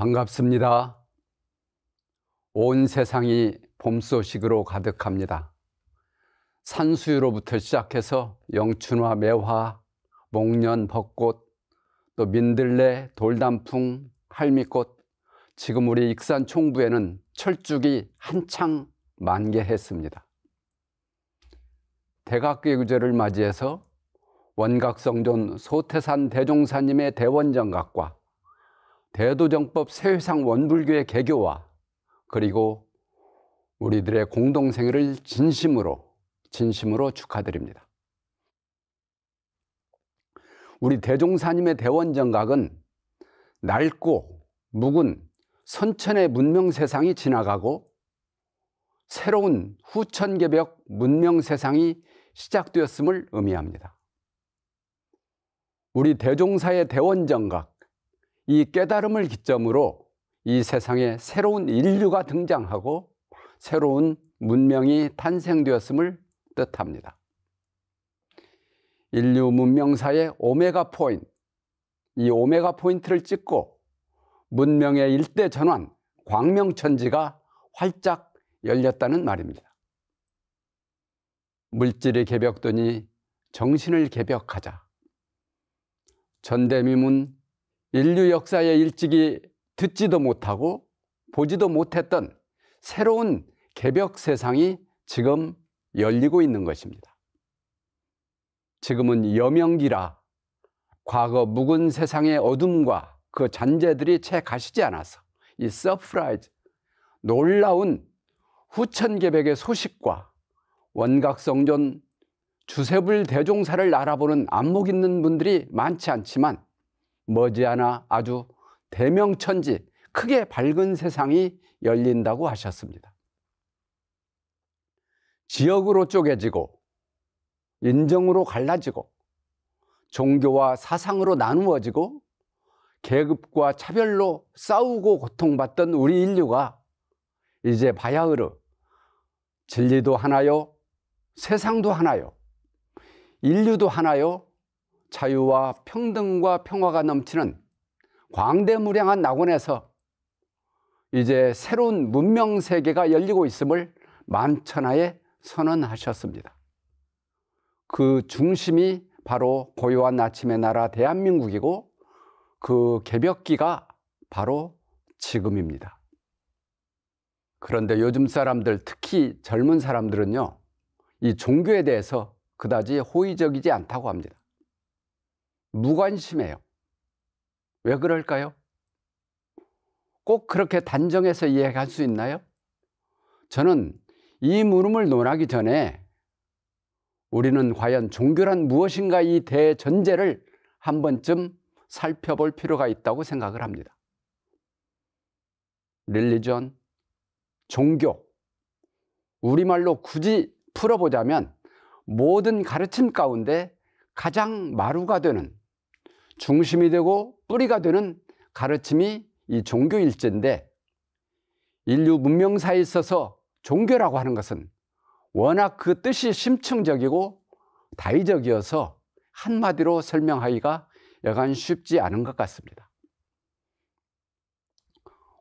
반갑습니다. 온 세상이 봄 소식으로 가득합니다. 산수유로부터 시작해서 영춘화, 매화, 목련, 벚꽃, 또 민들레, 돌단풍, 할미꽃, 지금 우리 익산 총부에는 철쭉이 한창 만개했습니다. 대각계구제를 맞이해서 원각성존 소태산 대종사님의 대원정각과 대도정법 세회상 원불교의 개교와 그리고 우리들의 공동생애를 진심으로 축하드립니다. 우리 대종사님의 대원정각은 낡고 묵은 선천의 문명세상이 지나가고 새로운 후천개벽 문명세상이 시작되었음을 의미합니다. 우리 대종사의 대원정각, 이 깨달음을 기점으로 이 세상에 새로운 인류가 등장하고 새로운 문명이 탄생되었음을 뜻합니다. 인류 문명사의 오메가 포인트, 이 오메가 포인트를 찍고 문명의 일대 전환, 광명천지가 활짝 열렸다는 말입니다. 물질이 개벽되니 정신을 개벽하자. 전대미문 인류 역사의 일찍이 듣지도 못하고 보지도 못했던 새로운 개벽 세상이 지금 열리고 있는 것입니다. 지금은 여명기라 과거 묵은 세상의 어둠과 그 잔재들이 채 가시지 않아서 이 서프라이즈, 놀라운 후천개벽의 소식과 원각성존 주세불 대종사를 알아보는 안목 있는 분들이 많지 않지만 머지않아 아주 대명천지, 크게 밝은 세상이 열린다고 하셨습니다. 지역으로 쪼개지고 인정으로 갈라지고 종교와 사상으로 나누어지고 계급과 차별로 싸우고 고통받던 우리 인류가 이제 바야흐르 진리도 하나요, 세상도 하나요, 인류도 하나요, 자유와 평등과 평화가 넘치는 광대무량한 낙원에서 이제 새로운 문명세계가 열리고 있음을 만천하에 선언하셨습니다. 그 중심이 바로 고요한 아침의 나라 대한민국이고 그 개벽기가 바로 지금입니다. 그런데 요즘 사람들, 특히 젊은 사람들은요, 이 종교에 대해서 그다지 호의적이지 않다고 합니다. 무관심해요. 왜 그럴까요? 꼭 그렇게 단정해서 이해할 수 있나요? 저는 이 물음을 논하기 전에 우리는 과연 종교란 무엇인가 이 대전제를 한 번쯤 살펴볼 필요가 있다고 생각을 합니다. 릴리전, 종교, 우리말로 굳이 풀어보자면 모든 가르침 가운데 가장 마루가 되는, 중심이 되고 뿌리가 되는 가르침이 이 종교일지인데, 인류 문명사에 있어서 종교라고 하는 것은 워낙 그 뜻이 심층적이고 다의적이어서 한마디로 설명하기가 여간 쉽지 않은 것 같습니다.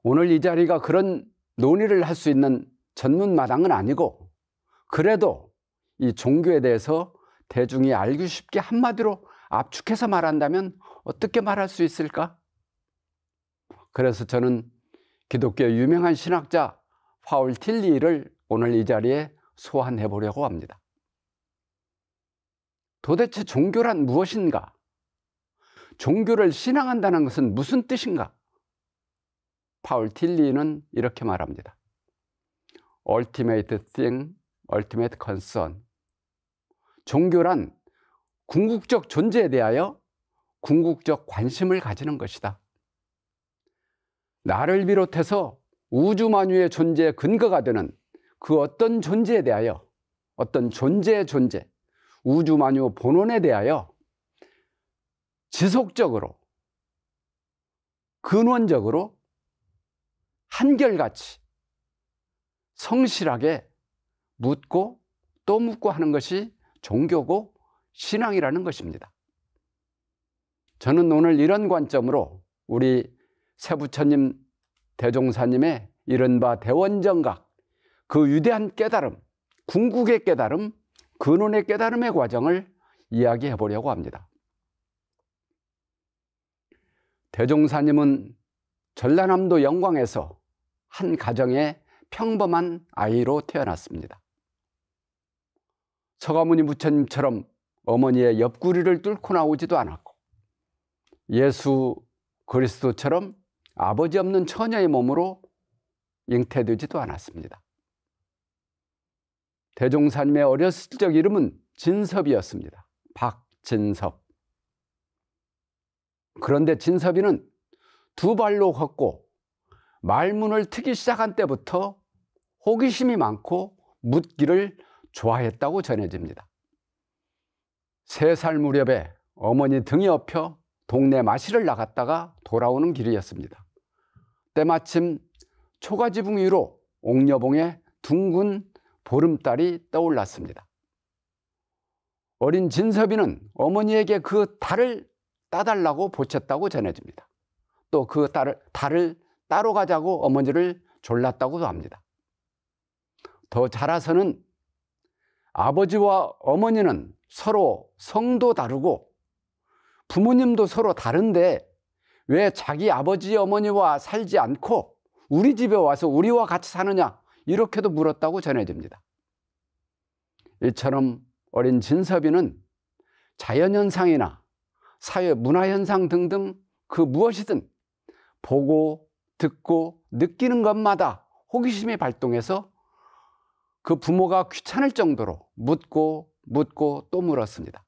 오늘 이 자리가 그런 논의를 할 수 있는 전문마당은 아니고, 그래도 이 종교에 대해서 대중이 알기 쉽게 한마디로 압축해서 말한다면 어떻게 말할 수 있을까? 그래서 저는 기독교 유명한 신학자 파울 틸리를 오늘 이 자리에 소환해 보려고 합니다. 도대체 종교란 무엇인가? 종교를 신앙한다는 것은 무슨 뜻인가? 파울 틸리는 이렇게 말합니다. Ultimate thing, ultimate concern. 종교란 궁극적 존재에 대하여 궁극적 관심을 가지는 것이다. 나를 비롯해서 우주 만유의 존재의 근거가 되는 그 어떤 존재에 대하여, 어떤 존재의 존재, 우주 만유 본원에 대하여 지속적으로, 근원적으로, 한결같이, 성실하게 묻고 또 묻고 하는 것이 종교고 신앙이라는 것입니다. 저는 오늘 이런 관점으로 우리 세부처님 대종사님의 이른바 대원정각, 그 위대한 깨달음, 궁극의 깨달음, 근원의 깨달음의 과정을 이야기해 보려고 합니다. 대종사님은 전라남도 영광에서 한 가정의 평범한 아이로 태어났습니다. 서가모니 부처님처럼 어머니의 옆구리를 뚫고 나오지도 않았고, 예수 그리스도처럼 아버지 없는 처녀의 몸으로 잉태되지도 않았습니다. 대종사님의 어렸을 적 이름은 진섭이었습니다. 박진섭. 그런데 진섭이는 두 발로 걷고 말문을 트기 시작한 때부터 호기심이 많고 묻기를 좋아했다고 전해집니다. 3살 무렵에 어머니 등에 업혀 동네 마실을 나갔다가 돌아오는 길이었습니다. 때마침 초가지붕 위로 옥녀봉에 둥근 보름달이 떠올랐습니다. 어린 진섭이는 어머니에게 그 달을 따달라고 보챘다고 전해집니다. 또 그 달을 따러 가자고 어머니를 졸랐다고도 합니다. 더 자라서는 아버지와 어머니는 서로 성도 다르고 부모님도 서로 다른데 왜 자기 아버지 어머니와 살지 않고 우리 집에 와서 우리와 같이 사느냐, 이렇게도 물었다고 전해집니다. 이처럼 어린 진섭이는 자연현상이나 사회 문화현상 등등 그 무엇이든 보고 듣고 느끼는 것마다 호기심이 발동해서 그 부모가 귀찮을 정도로 묻고 또 물었습니다.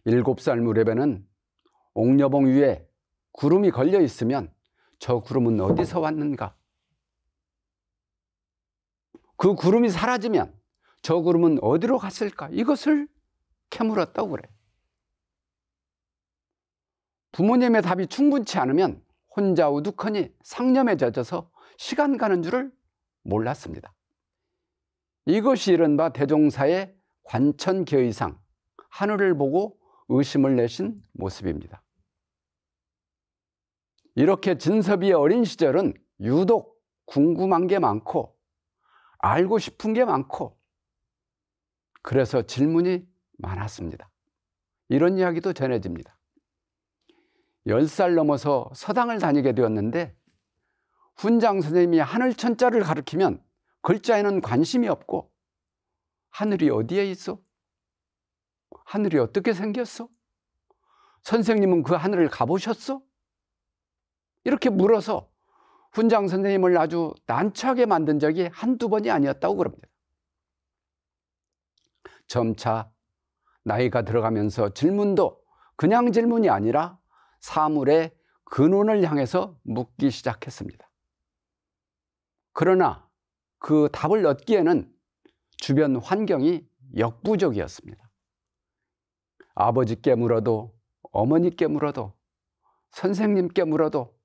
7살 무렵에는 옥녀봉 위에 구름이 걸려 있으면 저 구름은 어디서 왔는가? 그 구름이 사라지면 저 구름은 어디로 갔을까? 이것을 캐물었다고 그래요. 부모님의 답이 충분치 않으면 혼자 우두커니 상념에 젖어서 시간 가는 줄을 몰랐습니다. 이것이 이른바 대종사의 관천계의상, 하늘을 보고 의심을 내신 모습입니다. 이렇게 진섭이의 어린 시절은 유독 궁금한 게 많고 알고 싶은 게 많고 그래서 질문이 많았습니다. 이런 이야기도 전해집니다. 10살 넘어서 서당을 다니게 되었는데 훈장 선생님이 하늘천자를 가르치면 글자에는 관심이 없고 하늘이 어디에 있어? 하늘이 어떻게 생겼어? 선생님은 그 하늘을 가보셨어? 이렇게 물어서 훈장 선생님을 아주 난처하게 만든 적이 한두 번이 아니었다고 그럽니다. 점차 나이가 들어가면서 질문도 그냥 질문이 아니라 사물의 근원을 향해서 묻기 시작했습니다. 그러나 그 답을 얻기에는 주변 환경이 역부족이었습니다. 아버지께 물어도 어머니께 물어도 선생님께 물어도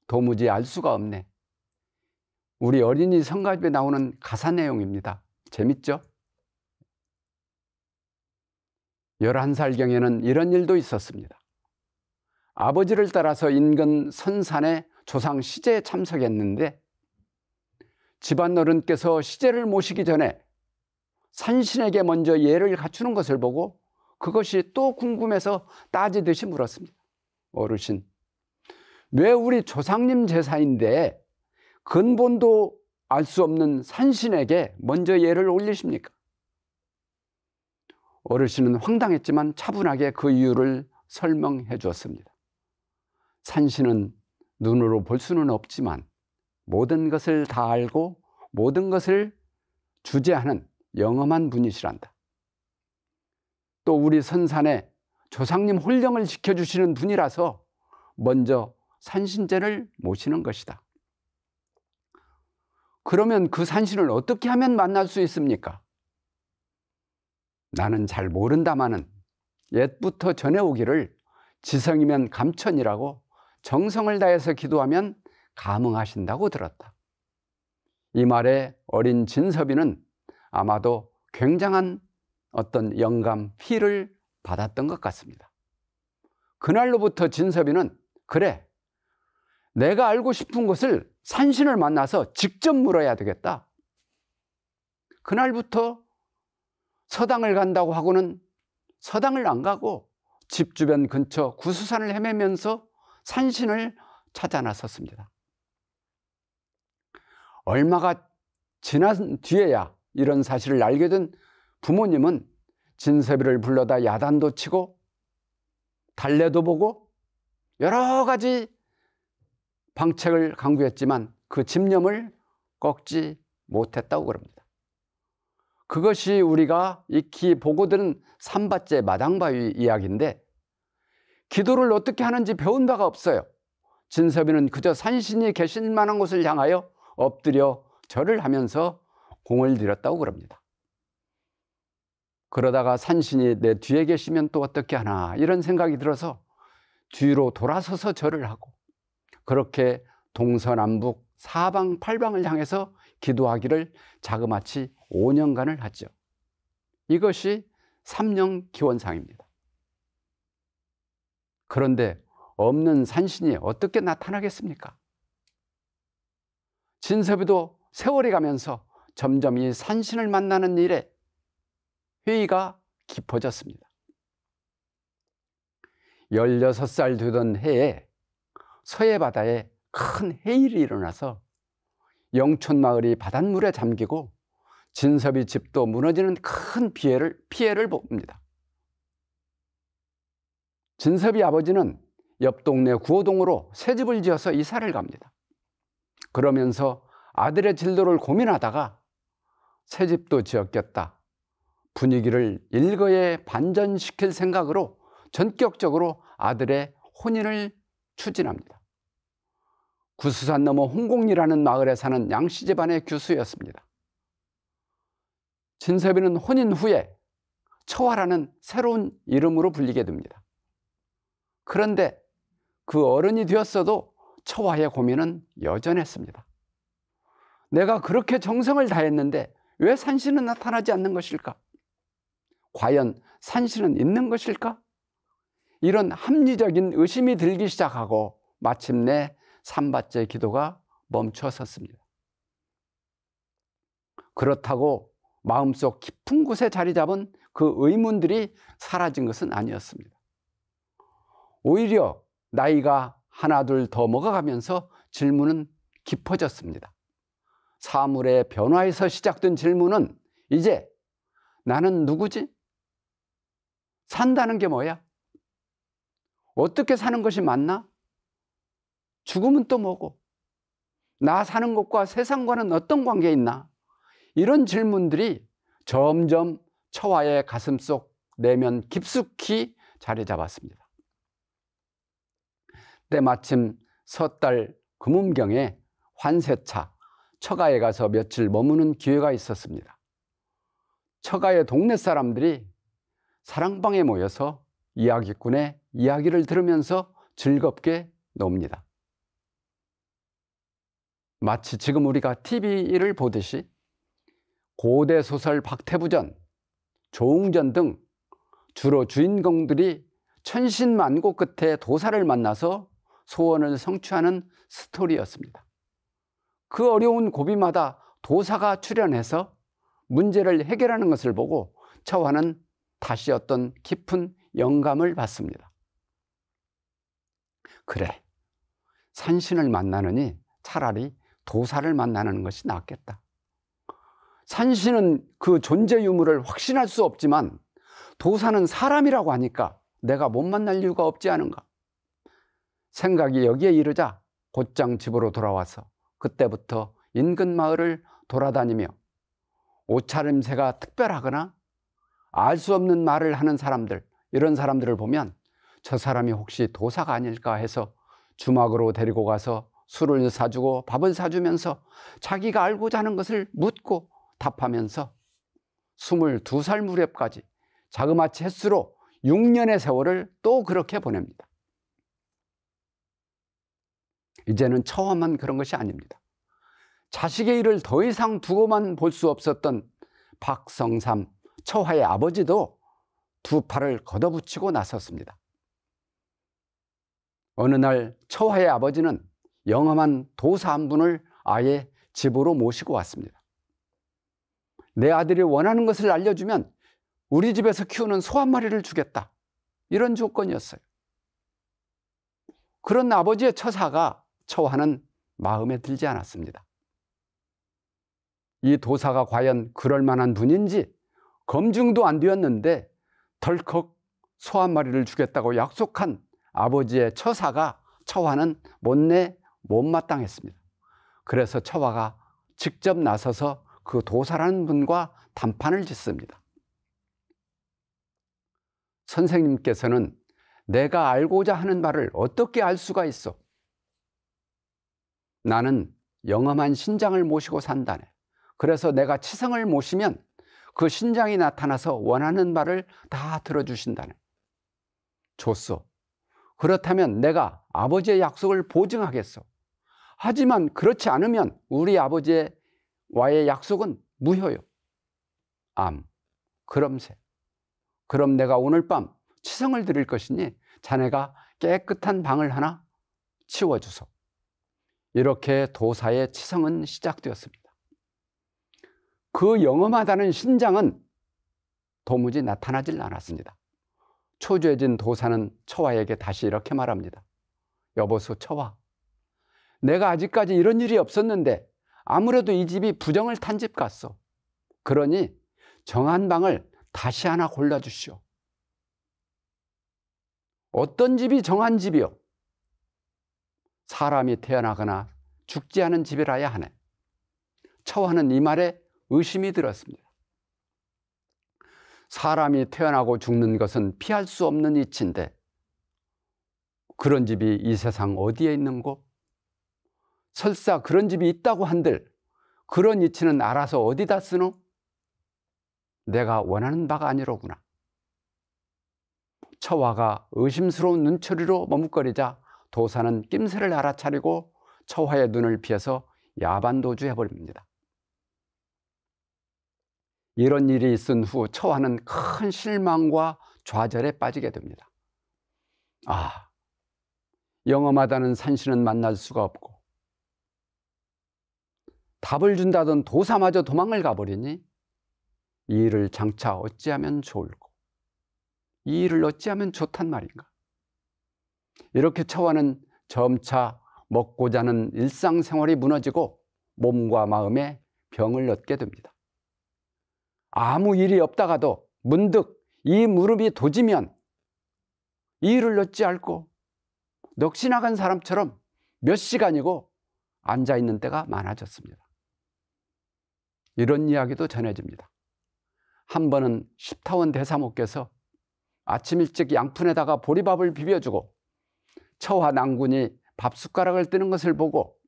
도무지 알 수가 없네. 우리 어린이 성가집에 나오는 가사 내용입니다. 재밌죠? 11살경에는 이런 일도 있었습니다. 아버지를 따라서 인근 선산에 조상 시제에 참석했는데 집안 어른께서 시제를 모시기 전에 산신에게 먼저 예를 갖추는 것을 보고 그것이 또 궁금해서 따지듯이 물었습니다. 어르신, 왜 우리 조상님 제사인데 근본도 알 수 없는 산신에게 먼저 예를 올리십니까? 어르신은 황당했지만 차분하게 그 이유를 설명해 주었습니다. 산신은 눈으로 볼 수는 없지만 모든 것을 다 알고 모든 것을 주재하는 영험한 분이시란다. 또 우리 선산에 조상님 홀령을 지켜주시는 분이라서 먼저 산신제를 모시는 것이다. 그러면 그 산신을 어떻게 하면 만날 수 있습니까? 나는 잘 모른다마는 옛부터 전해오기를 지성이면 감천이라고 정성을 다해서 기도하면 감응하신다고 들었다. 이 말에 어린 진섭이는 아마도 굉장한 어떤 영감, 피를 받았던 것 같습니다. 그날로부터 진섭이는 그래, 내가 알고 싶은 것을 산신을 만나서 직접 물어야 되겠다. 그날부터 서당을 간다고 하고는 서당을 안 가고 집 주변 근처 구수산을 헤매면서 산신을 찾아 나섰습니다. 얼마가 지난 뒤에야 이런 사실을 알게 된 부모님은 진섭이를 불러다 야단도 치고 달래도 보고 여러 가지 방책을 강구했지만 그 집념을 꺾지 못했다고 그럽니다. 그것이 우리가 익히 보고 들은 삼바째 마당바위 이야기인데, 기도를 어떻게 하는지 배운 바가 없어요. 진섭이는 그저 산신이 계실 만한 곳을 향하여 엎드려 절을 하면서 공을 들였다고 그럽니다. 그러다가 산신이 내 뒤에 계시면 또 어떻게 하나 이런 생각이 들어서 뒤로 돌아서서 절을 하고, 그렇게 동서남북 사방팔방을 향해서 기도하기를 자그마치 5년간을 하죠. 이것이 삼령기원상입니다. 그런데 없는 산신이 어떻게 나타나겠습니까? 진섭이도 세월이 가면서 점점 이 산신을 만나는 일에 회의가 깊어졌습니다. 16살 되던 해에 서해 바다에 큰 해일이 일어나서 영촌마을이 바닷물에 잠기고 진섭이 집도 무너지는 큰 피해를 봅니다. 진섭이 아버지는 옆 동네 구호동으로 새 집을 지어서 이사를 갑니다. 그러면서 아들의 진로를 고민하다가 새 집도 지었겠다, 분위기를 일거에 반전시킬 생각으로 전격적으로 아들의 혼인을 추진합니다. 구수산 너머 홍공리라는 마을에 사는 양씨 집안의 교수였습니다. 진섭이는 혼인 후에 처화라는 새로운 이름으로 불리게 됩니다. 그런데 그 어른이 되었어도 처화의 고민은 여전했습니다. 내가 그렇게 정성을 다했는데 왜 산신은 나타나지 않는 것일까? 과연 산신은 있는 것일까? 이런 합리적인 의심이 들기 시작하고 마침내 삼바째 기도가 멈춰섰습니다. 그렇다고 마음속 깊은 곳에 자리 잡은 그 의문들이 사라진 것은 아니었습니다. 오히려 나이가 하나둘 더 먹어가면서 질문은 깊어졌습니다. 사물의 변화에서 시작된 질문은 이제 나는 누구지? 산다는 게 뭐야? 어떻게 사는 것이 맞나? 죽음은 또 뭐고? 나 사는 것과 세상과는 어떤 관계에 있나? 이런 질문들이 점점 처화의 가슴속 내면 깊숙이 자리 잡았습니다. 때마침 섣달 금음경에 환세차 처가에 가서 며칠 머무는 기회가 있었습니다. 처가의 동네 사람들이 사랑방에 모여서 이야기꾼의 이야기를 들으면서 즐겁게 놉니다. 마치 지금 우리가 TV를 보듯이 고대 소설 박태부전, 조웅전 등 주로 주인공들이 천신만고 끝에 도사를 만나서 소원을 성취하는 스토리였습니다. 그 어려운 고비마다 도사가 출연해서 문제를 해결하는 것을 보고 처화는 다시 어떤 깊은 영감을 받습니다. 그래, 산신을 만나느니 차라리 도사를 만나는 것이 낫겠다. 산신은 그 존재 유무를 확신할 수 없지만 도사는 사람이라고 하니까 내가 못 만날 이유가 없지 않은가. 생각이 여기에 이르자 곧장 집으로 돌아와서 그때부터 인근 마을을 돌아다니며 옷차림새가 특별하거나 알 수 없는 말을 하는 사람들, 이런 사람들을 보면 저 사람이 혹시 도사가 아닐까 해서 주막으로 데리고 가서 술을 사주고 밥을 사주면서 자기가 알고자 하는 것을 묻고 답하면서 22살 무렵까지 자그마치 횟수로 6년의 세월을 또 그렇게 보냅니다. 이제는 처화만 그런 것이 아닙니다. 자식의 일을 더 이상 두고만 볼 수 없었던 박성삼 처화의 아버지도 두 팔을 걷어붙이고 나섰습니다. 어느 날 처화의 아버지는 영험한 도사 한 분을 아예 집으로 모시고 왔습니다. 내 아들이 원하는 것을 알려주면 우리 집에서 키우는 소 한 마리를 주겠다. 이런 조건이었어요. 그런 아버지의 처사가 처와는 마음에 들지 않았습니다. 이 도사가 과연 그럴 만한 분인지 검증도 안 되었는데 덜컥 소 한 마리를 주겠다고 약속한 아버지의 처사가 처와는 못마땅했습니다. 그래서 처와가 직접 나서서 그 도사라는 분과 담판을 짓습니다. 선생님께서는 내가 알고자 하는 바를 어떻게 알 수가 있어? 나는 영험한 신장을 모시고 산다네. 그래서 내가 치성을 모시면 그 신장이 나타나서 원하는 바를 다 들어주신다네. 좋소. 그렇다면 내가 아버지의 약속을 보증하겠소. 하지만 그렇지 않으면 우리 아버지와의 약속은 무효요. 그럼세. 그럼 내가 오늘 밤 치성을 드릴 것이니 자네가 깨끗한 방을 하나 치워주소. 이렇게 도사의 치성은 시작되었습니다. 그 영험하다는 신장은 도무지 나타나질 않았습니다. 초조해진 도사는 처와에게 다시 이렇게 말합니다. 여보소 처와, 내가 아직까지 이런 일이 없었는데 아무래도 이 집이 부정을 탄 집 같소. 그러니 정한 방을 다시 하나 골라주시오. 어떤 집이 정한 집이요? 사람이 태어나거나 죽지 않은 집이라야 하네. 처와는 이 말에 의심이 들었습니다. 사람이 태어나고 죽는 것은 피할 수 없는 이치인데 그런 집이 이 세상 어디에 있는고? 설사 그런 집이 있다고 한들 그런 이치는 알아서 어디다 쓰노? 내가 원하는 바가 아니로구나. 처와가 의심스러운 눈초리로 머뭇거리자 도사는 낌새를 알아차리고 처와의 눈을 피해서 야반도주 해버립니다. 이런 일이 있은 후 처와는 큰 실망과 좌절에 빠지게 됩니다. 영험하다는 산신은 만날 수가 없고 답을 준다던 도사마저 도망을 가버리니 이 일을 장차 어찌하면 좋을꼬? 이 일을 어찌하면 좋단 말인가? 이렇게 처와는 점차 먹고 자는 일상생활이 무너지고 몸과 마음에 병을 얻게 됩니다. 아무 일이 없다가도 문득 이 무릎이 도지면 이 일을 어찌할꼬? 넋이 나간 사람처럼 몇 시간이고 앉아있는 때가 많아졌습니다. 이런 이야기도 전해집니다. 한 번은 십타원 대사모께서 아침 일찍 양푼에다가 보리밥을 비벼주고 처와 낭군이 밥숟가락을 뜨는 것을 보고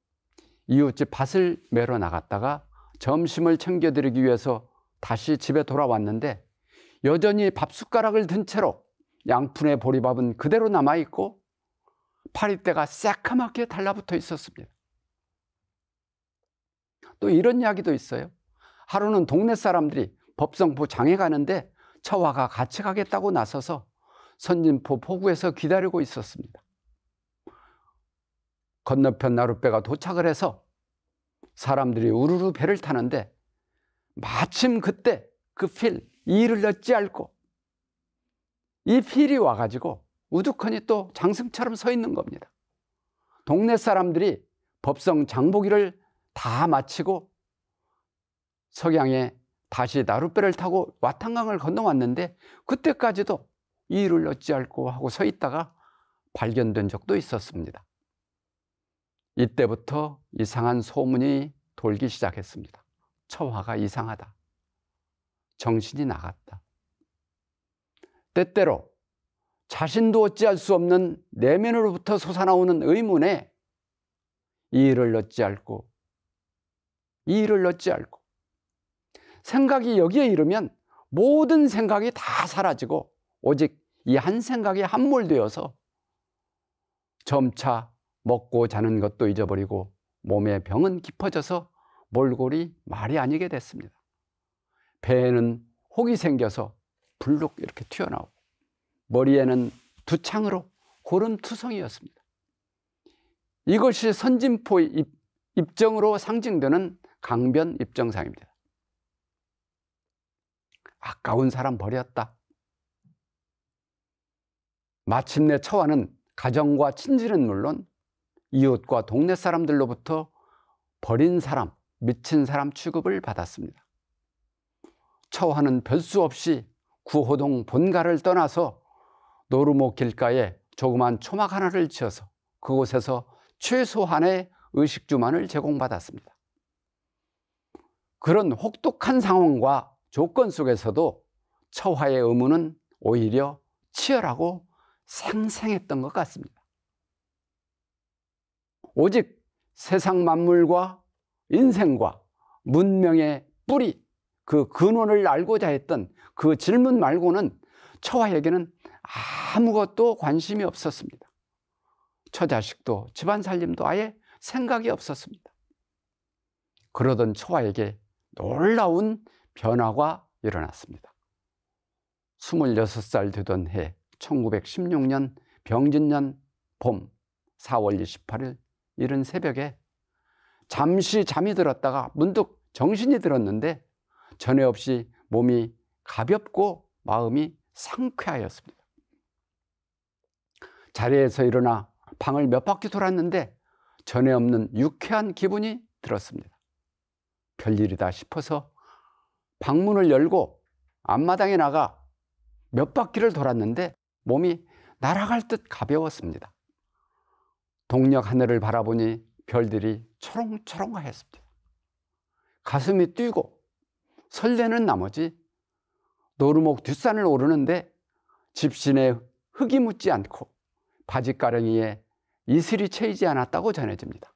이웃집 밭을 매러 나갔다가 점심을 챙겨드리기 위해서 다시 집에 돌아왔는데 여전히 밥숟가락을 든 채로 양푼의 보리밥은 그대로 남아있고 파리떼가 새카맣게 달라붙어 있었습니다. 또 이런 이야기도 있어요. 하루는 동네 사람들이 법성포 장에 가는데 처와가 같이 가겠다고 나서서 선진포 포구에서 기다리고 있었습니다. 건너편 나룻배가 도착을 해서 사람들이 우르르 배를 타는데 마침 그때 그 필, 이 일을 어찌할꼬? 이 필이 와가지고 우두커니 또 장승처럼 서 있는 겁니다. 동네 사람들이 법성 장보기를 다 마치고 석양에 다시 나룻배를 타고 와탄강을 건너왔는데 그때까지도 이 일을 어찌할꼬 하고 서 있다가 발견된 적도 있었습니다. 이때부터 이상한 소문이 돌기 시작했습니다. 처와가 이상하다. 정신이 나갔다. 때때로 자신도 어찌할 수 없는 내면으로부터 솟아나오는 의문에 이 일을 어찌할꼬? 이 일을 어찌할꼬? 생각이 여기에 이르면 모든 생각이 다 사라지고 오직 이 한 생각에 함몰되어서 점차 먹고 자는 것도 잊어버리고 몸의 병은 깊어져서 몰골이 말이 아니게 됐습니다. 배에는 혹이 생겨서 불룩 이렇게 튀어나오고 머리에는 두창으로 고름투성이었습니다. 이것이 선진포의 입정으로 상징되는 강변 입정상입니다. 아까운 사람 버렸다. 마침내 처와는 가정과 친지는 물론 이웃과 동네 사람들로부터 버린 사람, 미친 사람 취급을 받았습니다. 처와는 별수 없이 구호동 본가를 떠나서 노루목 길가에 조그만 초막 하나를 지어서 그곳에서 최소한의 의식주만을 제공받았습니다. 그런 혹독한 상황과 조건 속에서도 처화의 의무는 오히려 치열하고 생생했던 것 같습니다. 오직 세상 만물과 인생과 문명의 뿌리, 그 근원을 알고자 했던 그 질문 말고는 처화에게는 아무것도 관심이 없었습니다. 처자식도 집안 살림도 아예 생각이 없었습니다. 그러던 처화에게 놀라운 변화가 일어났습니다. 26살 되던 해 1916년 병진년 봄 4월 28일 이른 새벽에 잠시 잠이 들었다가 문득 정신이 들었는데 전에 없이 몸이 가볍고 마음이 상쾌하였습니다. 자리에서 일어나 방을 몇 바퀴 돌았는데 전에 없는 유쾌한 기분이 들었습니다. 별일이다 싶어서 방문을 열고 앞마당에 나가 몇 바퀴를 돌았는데 몸이 날아갈 듯 가벼웠습니다. 동력 하늘을 바라보니 별들이 초롱초롱하였습니다. 가슴이 뛰고 설레는 나머지 노루목 뒷산을 오르는데 집신에 흙이 묻지 않고 바짓가랑이에 이슬이 채이지 않았다고 전해집니다.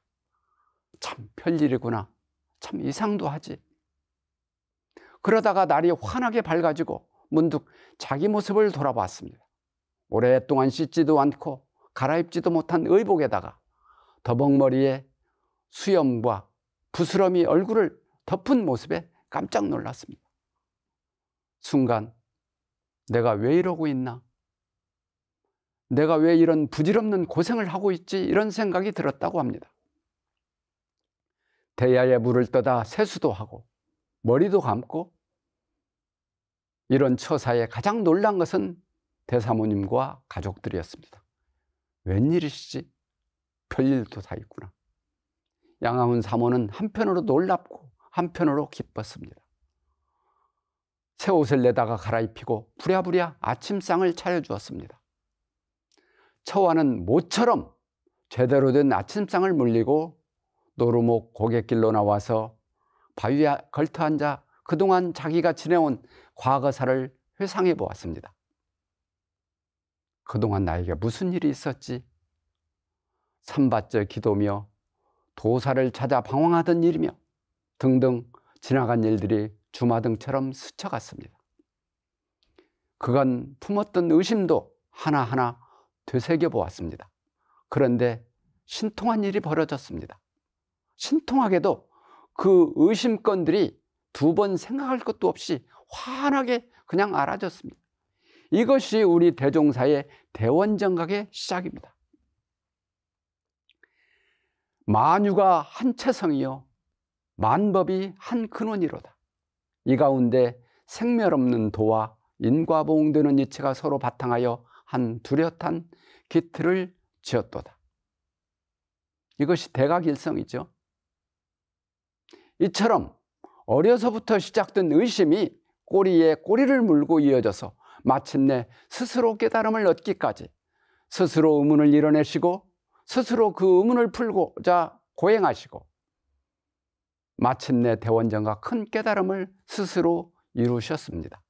참 별일이구나. 참 이상도 하지. 그러다가 날이 환하게 밝아지고 문득 자기 모습을 돌아봤습니다. 오랫동안 씻지도 않고 갈아입지도 못한 의복에다가 더벅머리에 수염과 부스럼이 얼굴을 덮은 모습에 깜짝 놀랐습니다. 순간 내가 왜 이러고 있나? 내가 왜 이런 부질없는 고생을 하고 있지? 이런 생각이 들었다고 합니다. 대야에 물을 떠다 세수도 하고 머리도 감고 이런 처사에 가장 놀란 것은 대사모님과 가족들이었습니다. 웬일이시지? 별일도 다 있구나. 양하운 사모는 한편으로 놀랍고 한편으로 기뻤습니다. 새 옷을 내다가 갈아입히고 부랴부랴 아침상을 차려주었습니다. 처와는 모처럼 제대로 된 아침상을 물리고 노루목 고갯길로 나와서 바위에 걸터앉아 그동안 자기가 지내온 과거사를 회상해 보았습니다. 그동안 나에게 무슨 일이 있었지? 삼바째 기도며 도사를 찾아 방황하던 일이며 등등 지나간 일들이 주마등처럼 스쳐갔습니다. 그간 품었던 의심도 하나하나 되새겨 보았습니다. 그런데 신통한 일이 벌어졌습니다. 신통하게도 그 의심건들이 두 번 생각할 것도 없이 환하게 그냥 알아졌습니다. 이것이 우리 대종사의 대원정각의 시작입니다. 만유가 한 체성이요 만법이 한 근원이로다. 이 가운데 생멸 없는 도와 인과보응되는 이체가 서로 바탕하여 한 뚜렷한 기틀을 지었도다. 이것이 대각일성이죠. 이처럼 어려서부터 시작된 의심이 꼬리에 꼬리를 물고 이어져서 마침내 스스로 깨달음을 얻기까지 스스로 의문을 이뤄내시고 스스로 그 의문을 풀고자 고행하시고 마침내 대원정각 큰 깨달음을 스스로 이루셨습니다.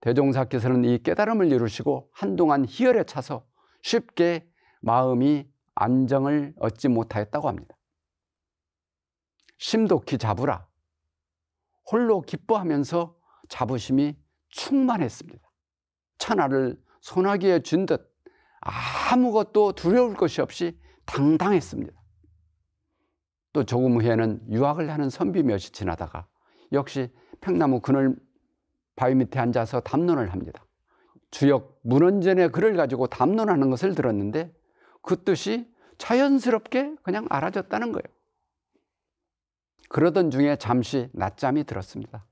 대종사께서는 이 깨달음을 이루시고 한동안 희열에 차서 쉽게 마음이 안정을 얻지 못하였다고 합니다. 심독히 잡으라. 홀로 기뻐하면서 자부심이 충만했습니다. 천하를 소나기에 준 듯 아무것도 두려울 것이 없이 당당했습니다. 또 조금 후에는 유학을 하는 선비몇이 지나다가 역시 팽나무 그늘 바위 밑에 앉아서 담론을 합니다. 주역 문헌전의 글을 가지고 담론하는 것을 들었는데 그 뜻이 자연스럽게 그냥 알아졌다는 거예요. 그러던 중에 잠시 낮잠이 들었습니다.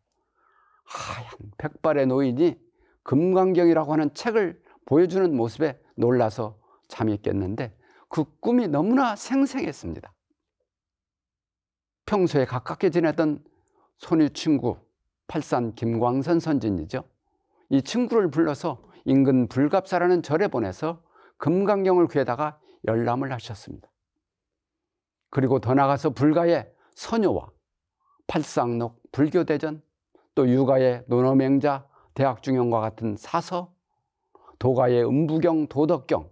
하얀 백발의 노인이 금강경이라고 하는 책을 보여주는 모습에 놀라서 잠이 깼는데 그 꿈이 너무나 생생했습니다. 평소에 가깝게 지내던 손위 친구 팔산 김광선 선진이죠. 이 친구를 불러서 인근 불갑사라는 절에 보내서 금강경을 귀에다가 열람을 하셨습니다. 그리고 더 나가서 불가의 선효와 팔상록 불교대전, 또 유가의 논어맹자 대학중형과 같은 사서, 도가의 음부경 도덕경,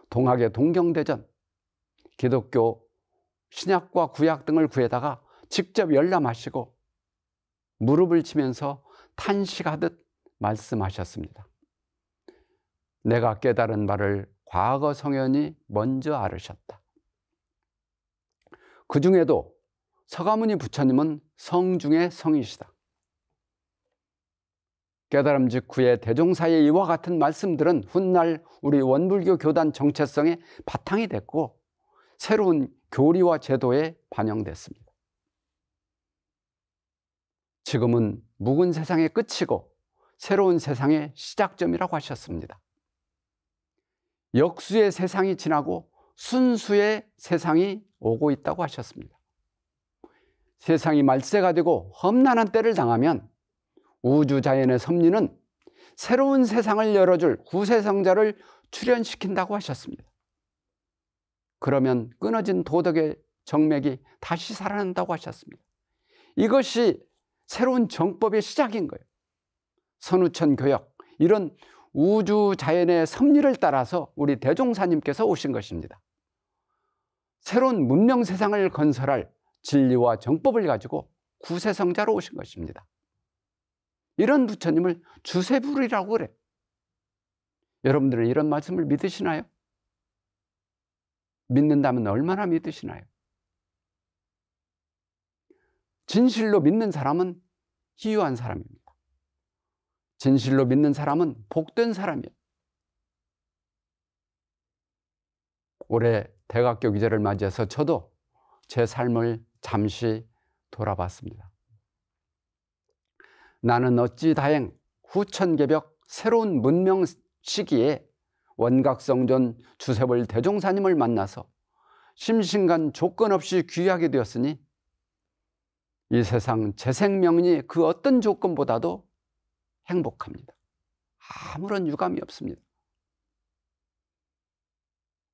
동학의 동경대전, 기독교 신약과 구약 등을 구해다가 직접 열람하시고 무릎을 치면서 탄식하듯 말씀하셨습니다. 내가 깨달은 바를 과거 성현이 먼저 앓으셨다. 그 중에도 서가모니 부처님은 성 중의 성이시다. 깨달음 직후에 대종사의 이와 같은 말씀들은 훗날 우리 원불교 교단 정체성의 바탕이 됐고 새로운 교리와 제도에 반영됐습니다. 지금은 묵은 세상의 끝이고 새로운 세상의 시작점이라고 하셨습니다. 역수의 세상이 지나고 순수의 세상이 오고 있다고 하셨습니다. 세상이 말세가 되고 험난한 때를 당하면 우주자연의 섭리는 새로운 세상을 열어줄 구세성자를 출현시킨다고 하셨습니다. 그러면 끊어진 도덕의 정맥이 다시 살아난다고 하셨습니다. 이것이 새로운 정법의 시작인 거예요. 선우천 교역, 이런 우주자연의 섭리를 따라서 우리 대종사님께서 오신 것입니다. 새로운 문명 세상을 건설할 진리와 정법을 가지고 구세성자로 오신 것입니다. 이런 부처님을 주세불이라고 그래요. 여러분들은 이런 말씀을 믿으시나요? 믿는다면 얼마나 믿으시나요? 진실로 믿는 사람은 희유한 사람입니다. 진실로 믿는 사람은 복된 사람이에요. 올해 대각교 기제를 맞이해서 저도 제 삶을 잠시 돌아봤습니다. 나는 어찌 다행 후천개벽 새로운 문명 시기에 원각성존 주세벌 대종사님을 만나서 심신간 조건 없이 귀하게 되었으니 이 세상 제 생명이 그 어떤 조건보다도 행복합니다. 아무런 유감이 없습니다.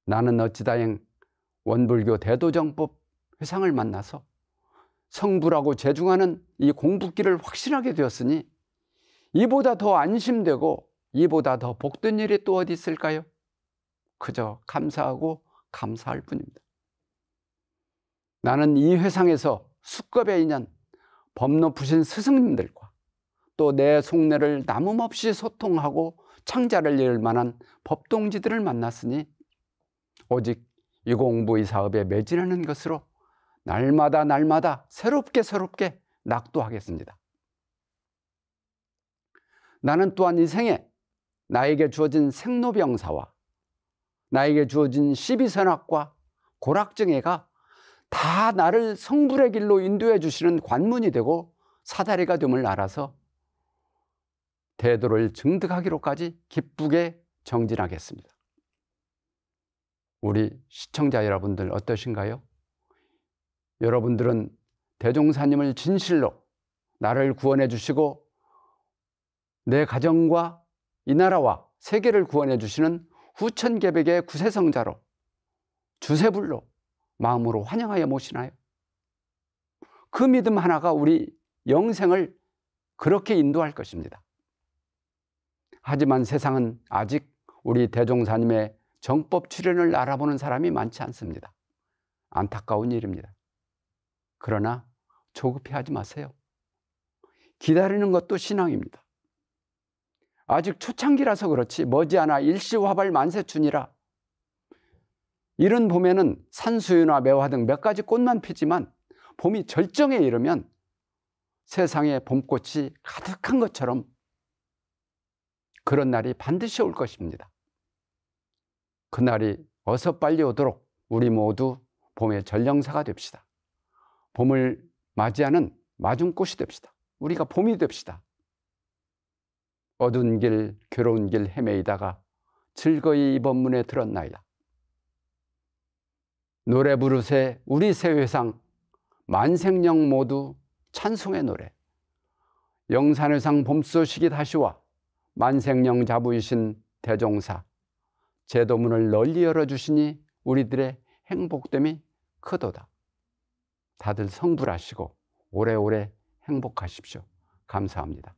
나는 어찌 다행 원불교 대도정법 회상을 만나서 성불하고 재중하는 이 공부길을 확신하게 되었으니 이보다 더 안심되고 이보다 더 복된 일이 또 어디 있을까요? 그저 감사하고 감사할 뿐입니다. 나는 이 회상에서 수급의 인연, 법 높으신 스승님들과 또 내 속내를 남음없이 소통하고 창자를 열 만한 법동지들을 만났으니 오직 이 공부 이 사업에 매진하는 것으로 날마다 새롭게 낙도하겠습니다. 나는 또한 이 생에 나에게 주어진 생로병사와 나에게 주어진 시비선악과 고락증애가 다 나를 성불의 길로 인도해 주시는 관문이 되고 사다리가 됨을 알아서 대도를 증득하기로까지 기쁘게 정진하겠습니다. 우리 시청자 여러분들 어떠신가요? 여러분들은 대종사님을 진실로 나를 구원해 주시고 내 가정과 이 나라와 세계를 구원해 주시는 후천개백의 구세성자로 주세불로 마음으로 환영하여 모시나요? 그 믿음 하나가 우리 영생을 그렇게 인도할 것입니다. 하지만 세상은 아직 우리 대종사님의 정법 출현을 알아보는 사람이 많지 않습니다. 안타까운 일입니다. 그러나 조급해하지 마세요. 기다리는 것도 신앙입니다. 아직 초창기라서 그렇지 머지않아 일시화발 만세춘이라 이른 봄에는 산수유나 매화 등 몇 가지 꽃만 피지만 봄이 절정에 이르면 세상에 봄꽃이 가득한 것처럼 그런 날이 반드시 올 것입니다. 그날이 어서 빨리 오도록 우리 모두 봄의 전령사가 됩시다. 봄을 맞이하는 마중꽃이 됩시다. 우리가 봄이 됩시다. 어두운 길, 괴로운 길 헤매이다가 즐거이 이번 문에 들었나이다. 노래 부르세 우리 새 회상, 만생령 모두 찬송의 노래. 영산회상 봄소식이 다시와 만생령 자부이신 대종사, 제도문을 널리 열어주시니 우리들의 행복됨이 크도다. 다들 성불하시고 오래오래 행복하십시오. 감사합니다.